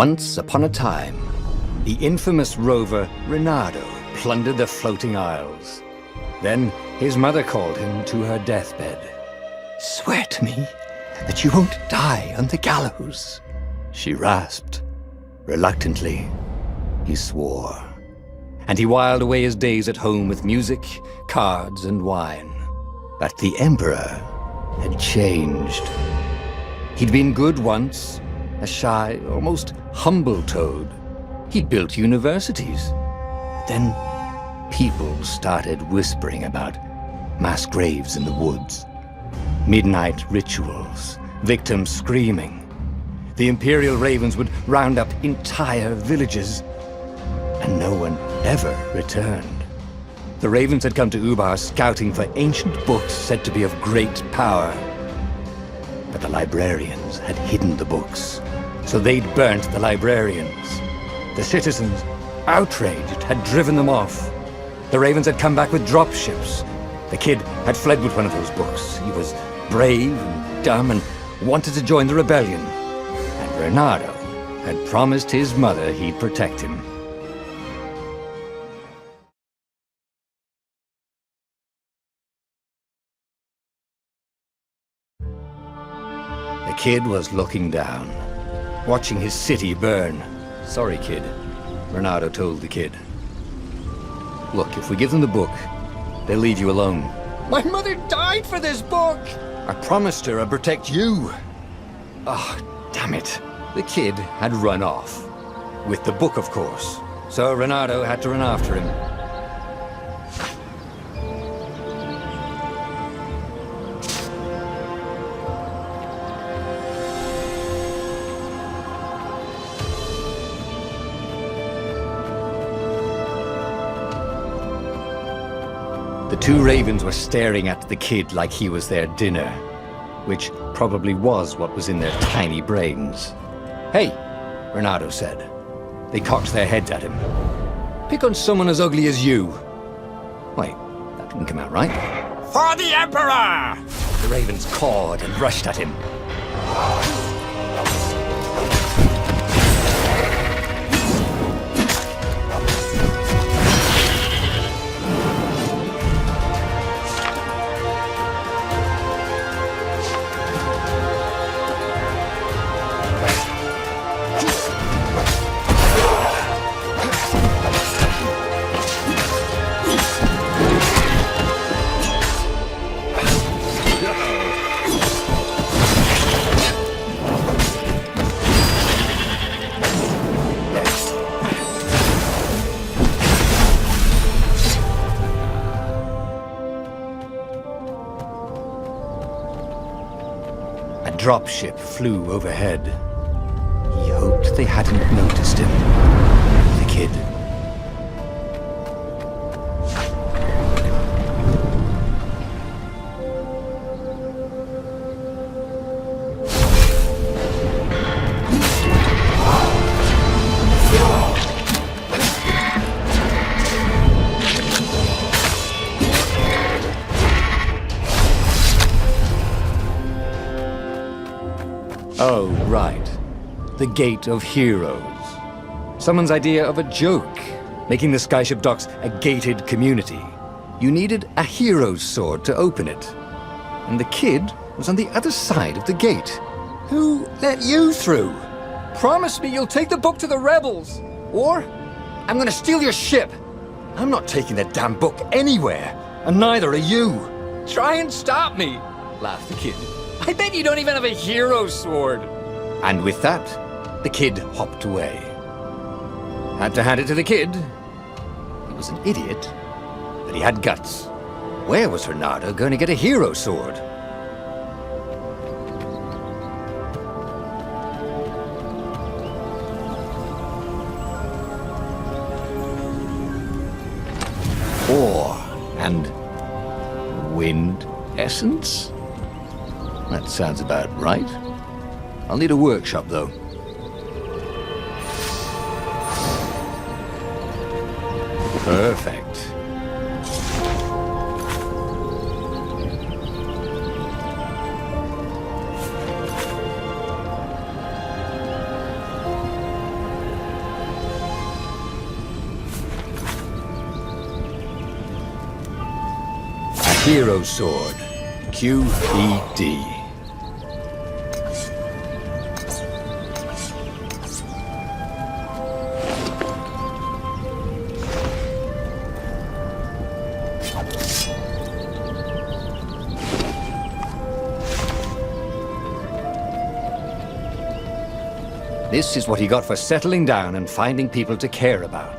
Once upon a time, the infamous rover Reynardo plundered the floating isles. Then his mother called him to her deathbed. "Swear to me that you won't die on the gallows," she rasped. Reluctantly, he swore. And he whiled away his days at home with music, cards, and wine. But the Emperor had changed. He'd been good once, a shy, almost humble toad. He'd built universities. Then people started whispering about mass graves in the woods, midnight rituals, victims screaming. The Imperial Ravens would round up entire villages, and no one ever returned. The Ravens had come to Ubar scouting for ancient books said to be of great power. But the librarians had hidden the books, so they'd burnt the librarians. The citizens, outraged, had driven them off. The Ravens had come back with dropships. The kid had fled with one of those books. He was brave and dumb and wanted to join the rebellion. And Reynardo had promised his mother he'd protect him. The kid was looking down, watching his city burn. "Sorry, kid," Reynardo told the kid. "Look, if we give them the book, they'll leave you alone." "My mother died for this book!" "I promised her I'd protect you." "Oh, damn it." The kid had run off. With the book, of course. So Reynardo had to run after him. The two Ravens were staring at the kid like he was their dinner, which probably was what was in their tiny brains. "Hey," Reynardo said. They cocked their heads at him. "Pick on someone as ugly as you." Wait, that didn't come out right. "For the Emperor!" The Ravens cawed and rushed at him. A dropship flew overhead. He hoped they hadn't noticed him. The kid. Oh, right. The Gate of Heroes. Someone's idea of a joke, making the skyship docks a gated community. You needed a hero's sword to open it. And the kid was on the other side of the gate. "Who let you through? Promise me you'll take the book to the rebels, or I'm gonna steal your ship." "I'm not taking that damn book anywhere, and neither are you." "Try and stop me," laughed the kid. "I bet you don't even have a hero's sword." And with that, the kid hopped away. Had to hand it to the kid. He was an idiot, but he had guts. Where was Reynardo going to get a hero sword? Ore and wind essence? That sounds about right. I'll need a workshop, though. Perfect. Hero Sword. QED. This is what he got for settling down and finding people to care about.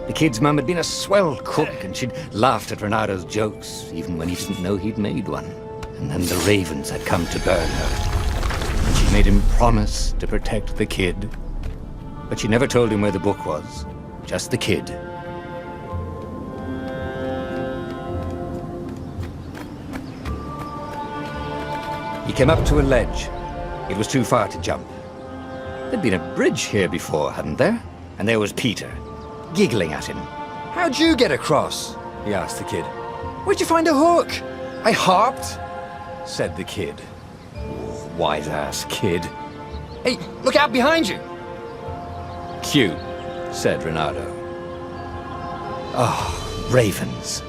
The kid's mum had been a swell cook, and she'd laughed at Renado's jokes, even when he didn't know he'd made one. And then the ravens had come to burn her. And she made him promise to protect the kid. But she never told him where the book was, just the kid. He came up to a ledge. It was too far to jump. There'd been a bridge here before, hadn't there? And there was Peter, giggling at him. "How'd you get across?" he asked the kid. "Where'd you find a hook?" "I hopped," said the kid. Wise-ass kid. "Hey, look out behind you!" "Cute," said Renato. Oh, ravens.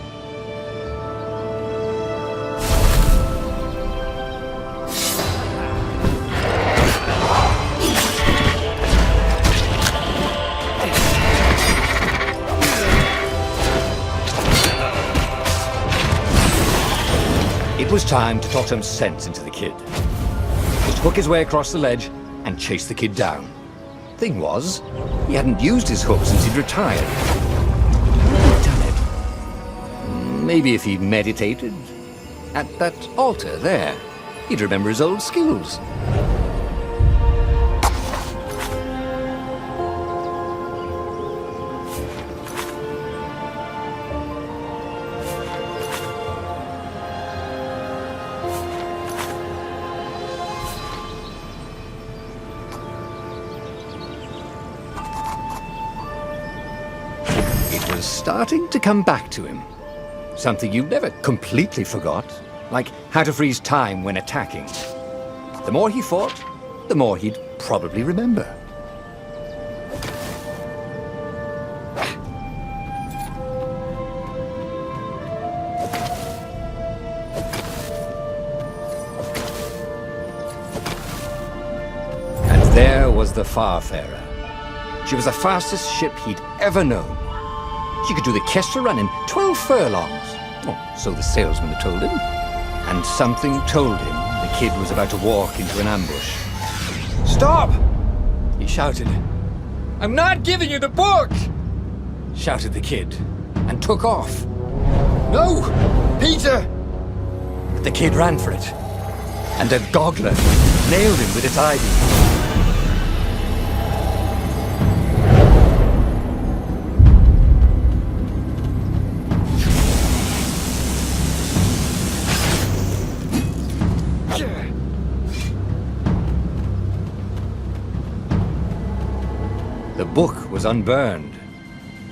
It was time to talk some sense into the kid. He was to hook his way across the ledge and chase the kid down. Thing was, he hadn't used his hook since he'd retired. He'd done it. Maybe if he meditated at that altar there, he'd remember his old skills. It was starting to come back to him. Something you never completely forgot, like how to freeze time when attacking. The more he fought, the more he'd probably remember. And there was the Farfarer. She was the fastest ship he'd ever known. She could do the Kestra run in 12 furlongs. Oh, so the salesman had told him. And something told him the kid was about to walk into an ambush. "Stop!" he shouted. "I'm not giving you the book!" shouted the kid, and took off. "No! Peter!" But the kid ran for it, and a goggler nailed him with its ivy. The book was unburned.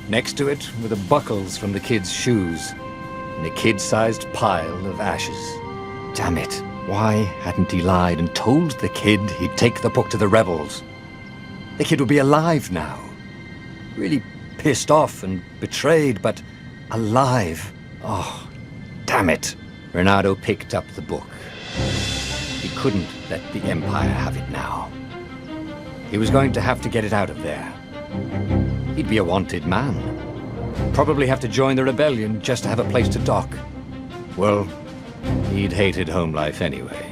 Next to it were the buckles from the kid's shoes, and a kid-sized pile of ashes. Damn it, why hadn't he lied and told the kid he'd take the book to the rebels? The kid would be alive now. Really pissed off and betrayed, but alive. Oh, damn it. Renato picked up the book. He couldn't let the Empire have it now. He was going to have to get it out of there. He'd be a wanted man. Probably have to join the rebellion just to have a place to dock. Well, he'd hated home life anyway.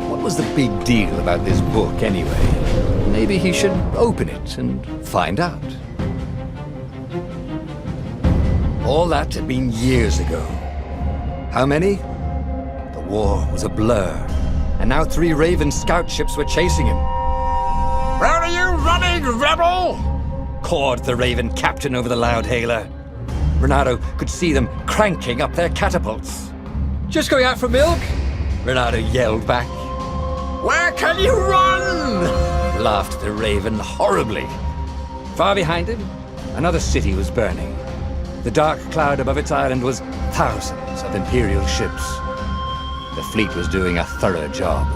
What was the big deal about this book anyway? Maybe he should open it and find out. All that had been years ago. How many? The war was a blur, and now 3 Raven scout ships were chasing him. "Where are you running, rebel?" cawed the Raven captain over the loudhailer. Renato could see them cranking up their catapults. "Just going out for milk?" Renato yelled back. "Where can you run?" laughed the Raven horribly. Far behind him, another city was burning. the dark cloud above its island was thousands of Imperial ships. The fleet was doing a thorough job.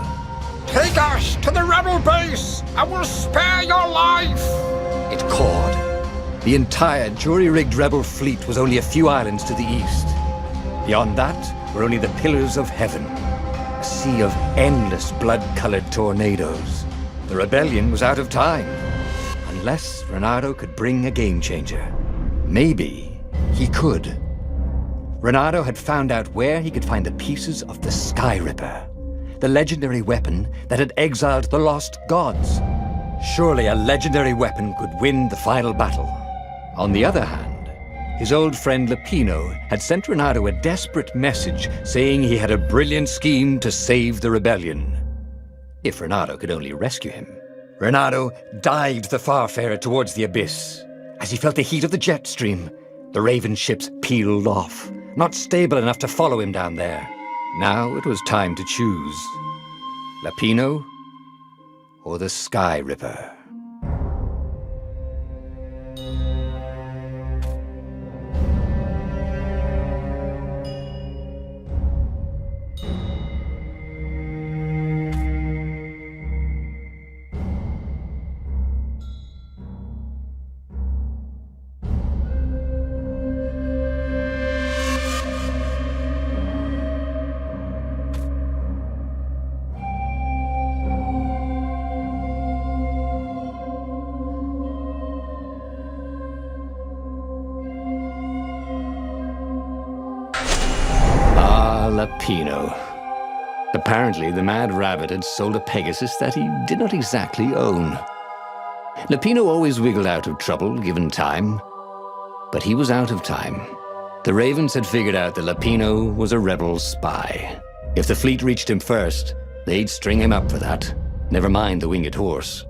Take us to the rebel base! I will spare your life! It cawed. The entire jury-rigged rebel fleet was only a few islands to the east. Beyond that were only the pillars of heaven, a sea of endless blood-colored tornadoes. The rebellion was out of time, unless Reynardo could bring a game-changer. Maybe he could. Reynardo had found out where he could find the pieces of the Sky Ripper, the legendary weapon that had exiled the lost gods. Surely a legendary weapon could win the final battle. On the other hand, his old friend Lapino had sent Reynardo a desperate message saying he had a brilliant scheme to save the rebellion. If Reynardo could only rescue him. Reynardo dived the Farfarer towards the abyss. As he felt the heat of the jet stream, the Raven ships peeled off, not stable enough to follow him down there. Now it was time to choose. Lapino or the Sky Ripper? Lapino. Apparently, the Mad Rabbit had sold a Pegasus that he did not exactly own. Lapino always wiggled out of trouble, given time. But he was out of time. The Ravens had figured out that Lapino was a rebel spy. If the fleet reached him first, they'd string him up for that. Never mind the winged horse.